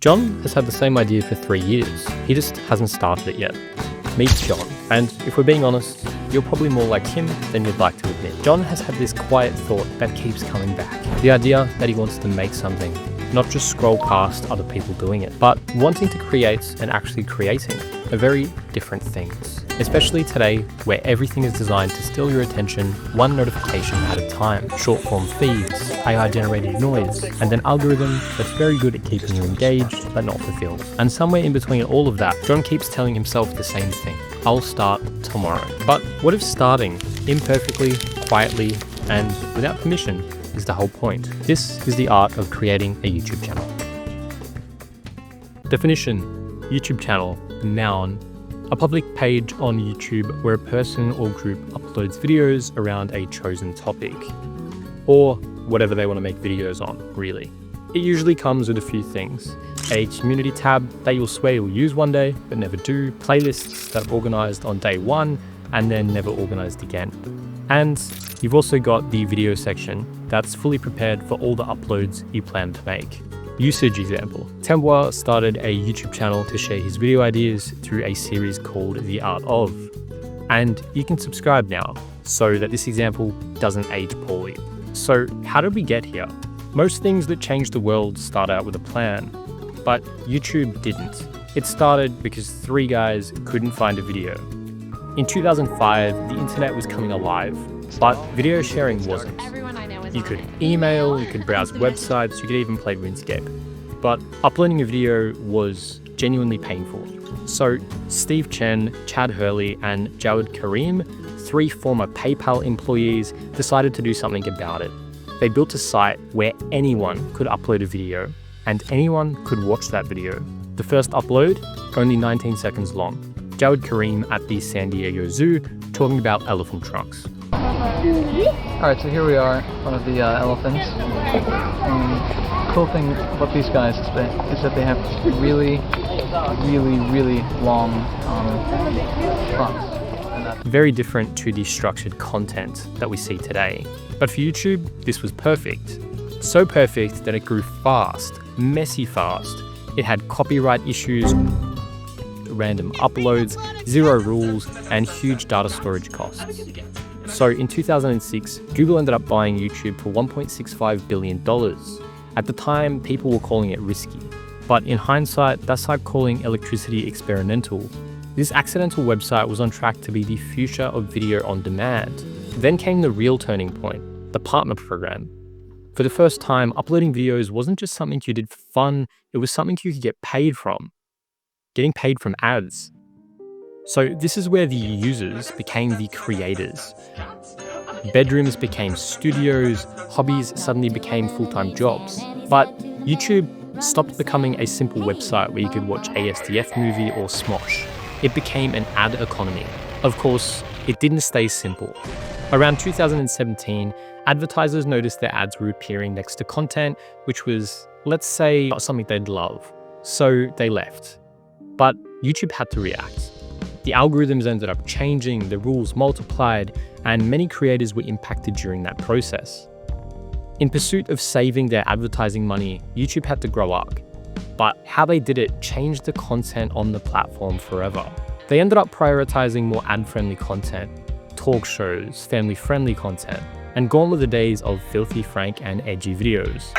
John has had the same idea for 3 years. He just hasn't started it yet. Meet John. And if we're being honest, you're probably more like him than you'd like to admit. John has had this quiet thought that keeps coming back. The idea that he wants to make something, not just scroll past other people doing it, but wanting to create and actually creating are very different things. Especially today, where everything is designed to steal your attention one notification at a time. Short form feeds, AI-generated noise, and an algorithm that's very good at keeping you engaged but not fulfilled. And somewhere in between all of that, John keeps telling himself the same thing. I'll start tomorrow. But what if starting imperfectly, quietly, and without permission is the whole point? This is the art of creating a YouTube channel. Definition: YouTube channel, noun, a public page on YouTube where a person or group uploads videos around a chosen topic, or whatever they want to make videos on, really. It usually comes with a few things: a community tab that you'll swear you'll use one day, but never do, playlists that are organized on day one and then never organized again. And you've also got the video section that's fully prepared for all the uploads you plan to make. Usage example. Temwa started a YouTube channel to share his video ideas through a series called The Art Of. And you can subscribe now so that this example doesn't age poorly. So how did we get here? Most things that change the world start out with a plan, but YouTube didn't. It started because 3 guys couldn't find a video. In 2005, the internet was coming alive, but video sharing wasn't. You could email, you could browse websites, you could even play RuneScape. But uploading a video was genuinely painful. So Steve Chen, Chad Hurley, and Jawed Karim, 3 former PayPal employees, decided to do something about it. They built a site where anyone could upload a video, and anyone could watch that video. The first upload, only 19 seconds long. Jawed Karim at the San Diego Zoo talking about elephant trunks. Alright, so here we are in front of the elephants. Cool thing about these guys is that they have really long trunks. Very different to the structured content that we see today. But for YouTube, this was perfect. So perfect that it grew fast, messy fast. It had copyright issues, random uploads, 0 rules, and huge data storage costs. So in 2006, Google ended up buying YouTube for $1.65 billion. At the time, people were calling it risky. But in hindsight, that's like calling electricity experimental. This accidental website was on track to be the future of video on demand. Then came the real turning point, the partner program. For the first time, uploading videos wasn't just something you did for fun, it was something you could get paid from. Getting paid from ads. So this is where the users became the creators. Bedrooms became studios, hobbies suddenly became full-time jobs. But YouTube stopped becoming a simple website where you could watch a SDF movie or Smosh. It became an ad economy. Of course, it didn't stay simple. Around 2017, advertisers noticed their ads were appearing next to content, which was, let's say, not something they'd love. So they left. But YouTube had to react. The algorithms ended up changing, the rules multiplied, and many creators were impacted during that process. In pursuit of saving their advertising money, YouTube had to grow up. But how they did it changed the content on the platform forever. They ended up prioritizing more ad-friendly content, talk shows, family-friendly content, and gone were the days of filthy Frank and edgy videos.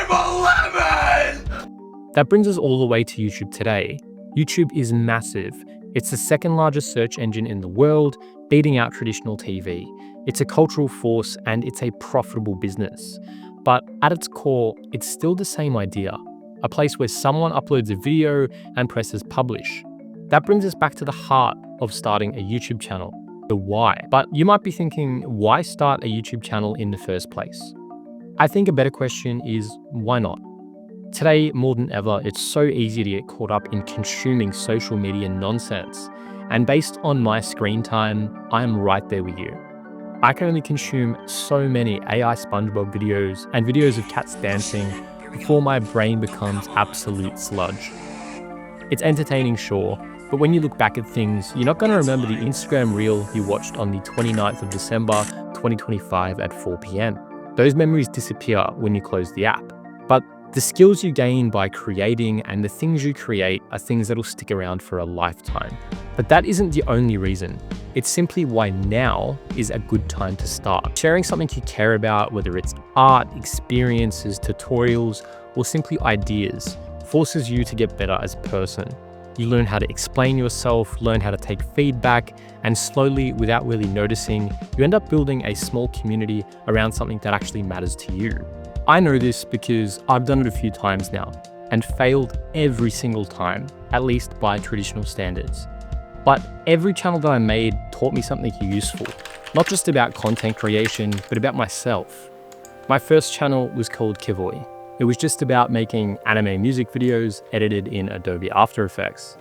That brings us all the way to YouTube today. YouTube is massive. It's the 2nd largest search engine in the world, beating out traditional TV. It's a cultural force and it's a profitable business. But at its core, it's still the same idea. A place where someone uploads a video and presses publish. That brings us back to the heart of starting a YouTube channel, the why. But you might be thinking, why start a YouTube channel in the first place? I think a better question is, why not? Today, more than ever, it's so easy to get caught up in consuming social media nonsense. And based on my screen time, I am right there with you. I can only consume so many AI SpongeBob videos and videos of cats dancing before my brain becomes absolute sludge. It's entertaining, sure, but when you look back at things, you're not going to remember the Instagram reel you watched on the 29th of December, 2025 at 4 p.m. Those memories disappear when you close the app. But The skills you gain by creating and the things you create are things that'll stick around for a lifetime. But that isn't the only reason. It's simply why now is a good time to start. Sharing something you care about, whether it's art, experiences, tutorials, or simply ideas, forces you to get better as a person. You learn how to explain yourself, learn how to take feedback, and slowly, without really noticing, you end up building a small community around something that actually matters to you. I know this because I've done it a few times now and failed every single time, at least by traditional standards. But every channel that I made taught me something useful, not just about content creation, but about myself. My first channel was called Kivoy. It was just about making anime music videos edited in Adobe After Effects.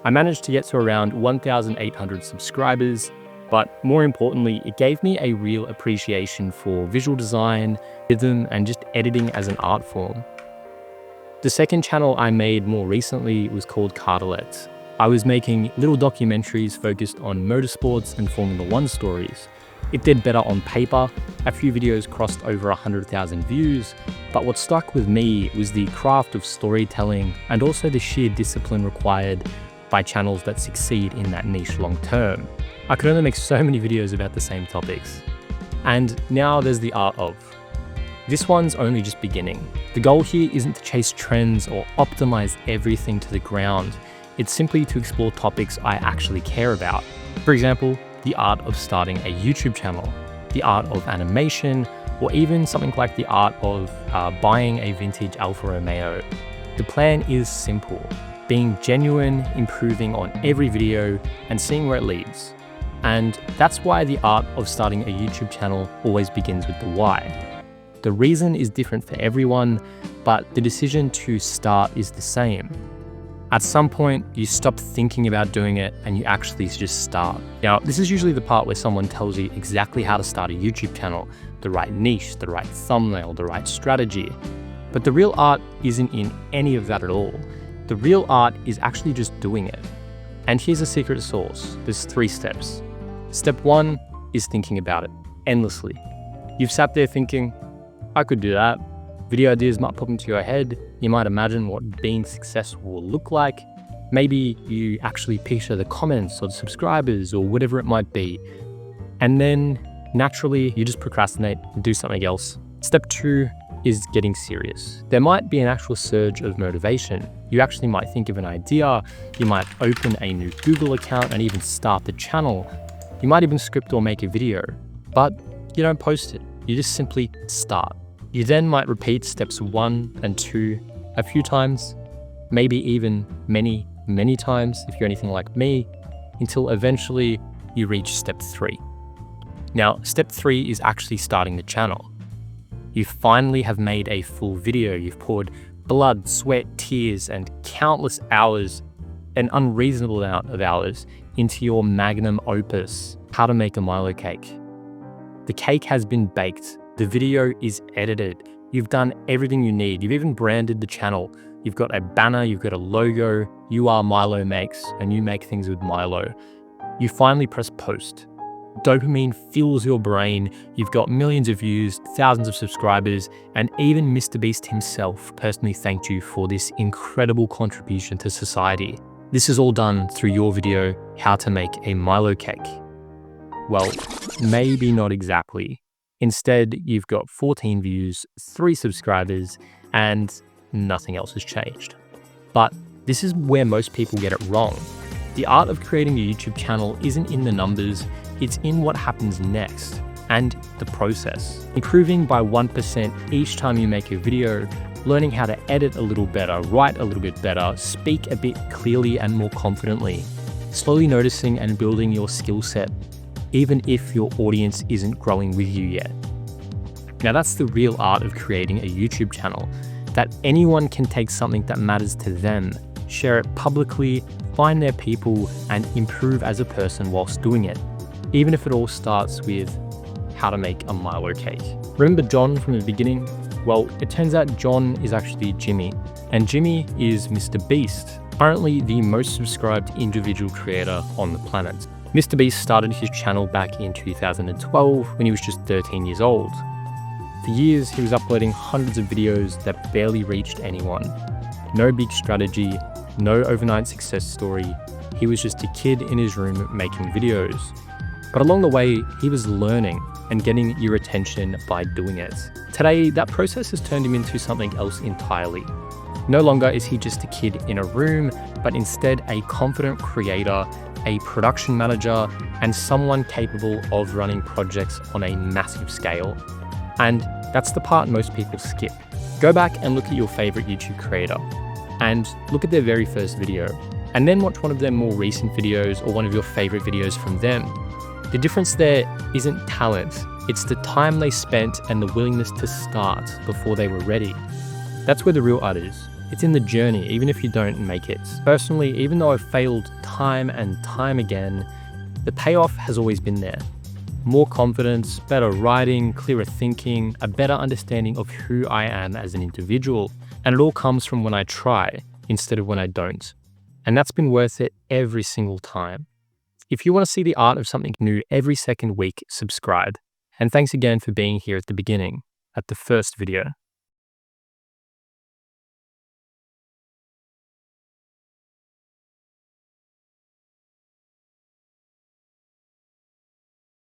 I managed to get to around 1,800 subscribers, but more importantly, it gave me a real appreciation for visual design, rhythm, and just editing as an art form. The second channel I made more recently was called Cardelet. I was making little documentaries focused on motorsports and Formula One stories. It did better on paper. A few videos crossed over 100,000 views, but what stuck with me was the craft of storytelling and also the sheer discipline required by channels that succeed in that niche long term. I could only make so many videos about the same topics. And now there's the art of. This one's only just beginning. The goal here isn't to chase trends or optimize everything to the ground. It's simply to explore topics I actually care about. For example, the art of starting a YouTube channel, the art of animation, or even something like the art of buying a vintage Alfa Romeo. The plan is simple: being genuine, improving on every video, and seeing where it leads. And that's why the art of starting a YouTube channel always begins with the why. The reason is different for everyone, but the decision to start is the same. At some point, you stop thinking about doing it and you actually just start. Now, this is usually the part where someone tells you exactly how to start a YouTube channel, the right niche, the right thumbnail, the right strategy. But the real art isn't in any of that at all. The real art is actually just doing it. And here's a secret sauce. There's 3 steps. Step 1 is thinking about it endlessly. You've sat there thinking, I could do that. Video ideas might pop into your head. You might imagine what being successful will look like. Maybe you actually picture the comments or the subscribers or whatever it might be. And then naturally, you just procrastinate and do something else. Step 2 is getting serious. There might be an actual surge of motivation. You actually might think of an idea. You might open a new Google account and even start the channel. You might even script or make a video, but you don't post it. You just simply start. You then might repeat steps 1 and 2 a few times, maybe even many, many times if you're anything like me, until eventually you reach step 3. Now, step 3 is actually starting the channel. You finally have made a full video. You've poured blood, sweat, tears, and countless hours, an unreasonable amount of hours, into your magnum opus, how to make a Milo cake. The cake has been baked. The video is edited. You've done everything you need. You've even branded the channel. You've got a banner, you've got a logo. You are Milo Makes, and you make things with Milo. You finally press post. Dopamine fills your brain. You've got millions of views, thousands of subscribers, and even Mr. Beast himself personally thanked you for this incredible contribution to society. This is all done through your video, How to Make a Milo Cake. Well, maybe not exactly. Instead, you've got 14 views, 3 subscribers, and nothing else has changed. But this is where most people get it wrong. The art of creating a YouTube channel isn't in the numbers, it's in what happens next and the process. Improving by 1% each time you make a video, learning how to edit a little better, write a little bit better, speak a bit clearly and more confidently, slowly noticing and building your skill set, even if your audience isn't growing with you yet. Now that's the real art of creating a YouTube channel, that anyone can take something that matters to them, share it publicly, find their people, and improve as a person whilst doing it, even if it all starts with how to make a Milo cake. Remember John from the beginning? Well, it turns out John is actually Jimmy, and Jimmy is Mr. Beast, currently the most subscribed individual creator on the planet. Mr. Beast started his channel back in 2012 when he was just 13 years old. For years, he was uploading hundreds of videos that barely reached anyone. No big strategy, no overnight success story. He was just a kid in his room making videos. But along the way, he was learning and getting your attention by doing it. Today, that process has turned him into something else entirely. No longer is he just a kid in a room, but instead a confident creator, a production manager, and someone capable of running projects on a massive scale. And that's the part most people skip. Go back and look at your favorite YouTube creator and look at their very first video, and then watch one of their more recent videos or one of your favorite videos from them. The difference there isn't talent, it's the time they spent and the willingness to start before they were ready. That's where the real art is. It's in the journey, even if you don't make it. Personally, even though I've failed time and time again, the payoff has always been there. More confidence, better writing, clearer thinking, a better understanding of who I am as an individual. And it all comes from when I try instead of when I don't. And that's been worth it every single time. If you want to see the art of something new every second week, subscribe. And thanks again for being here at the beginning, at the first video.